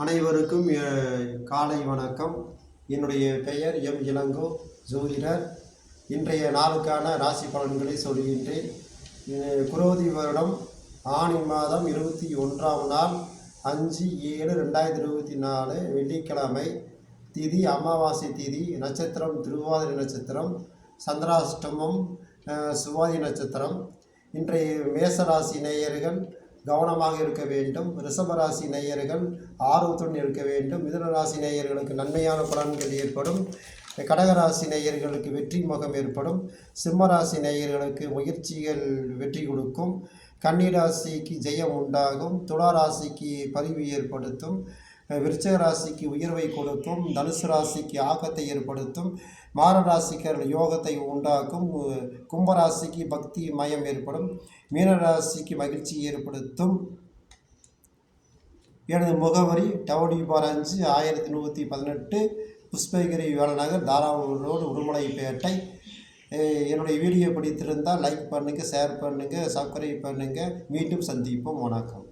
அனைவருக்கும் காலை வணக்கம். என்னுடைய பெயர் எம் இளங்கோ, ஜோதிடர். இன்றைய நாளுக்கான ராசி பலன்களை சொல்கின்றேன். குரோதி வருடம் ஆனி மாதம் 21ஆம் நாள் 5/7/2024 வெள்ளிக்கிழமை. திதி அமாவாசை திதி. நட்சத்திரம் திருவாதிரை நட்சத்திரம். சந்திராஷ்டமம் சுவாதி நட்சத்திரம். இன்றைய மேசராசி நேயர்கள் கவனமாக இருக்க வேண்டும். ரிஷபராசி நேயர்கள் ஆர்வத்துடன் இருக்க வேண்டும். மிதுனராசி நேயர்களுக்கு நன்மையான பலன்கள் ஏற்படும். கடகராசி நேயர்களுக்கு வெற்றி முகம் ஏற்படும். சிம்மராசி நேயர்களுக்கு முயற்சிகள் வெற்றி கொடுக்கும். கன்னிராசிக்கு ஜெயம் உண்டாகும். துளாராசிக்கு பதிவு ஏற்படுத்தும். விருச்சிக ராசிக்கு உயர்வை கொடுக்கும். தனுசு ராசிக்கு ஆக்கத்தை ஏற்படுத்தும். மாரராசிக்கர்கள் யோகத்தை உண்டாக்கும். கும்பராசிக்கு பக்தி மயம் ஏற்படும். மீனராசிக்கு மகிழ்ச்சி ஏற்படுத்தும். எனது முகவரி டவுடிபார் 5 1118 புஷ்பகிரி வேலநகர், தாராவூர் ரோடு, உடுமலைப்பேட்டை. என்னுடைய வீடியோ பிடித்திருந்தால் லைக் பண்ணுங்கள், ஷேர் பண்ணுங்கள், சப்ஸ்கிரைப் பண்ணுங்கள். மீண்டும் சந்திப்போம். வணக்கம்.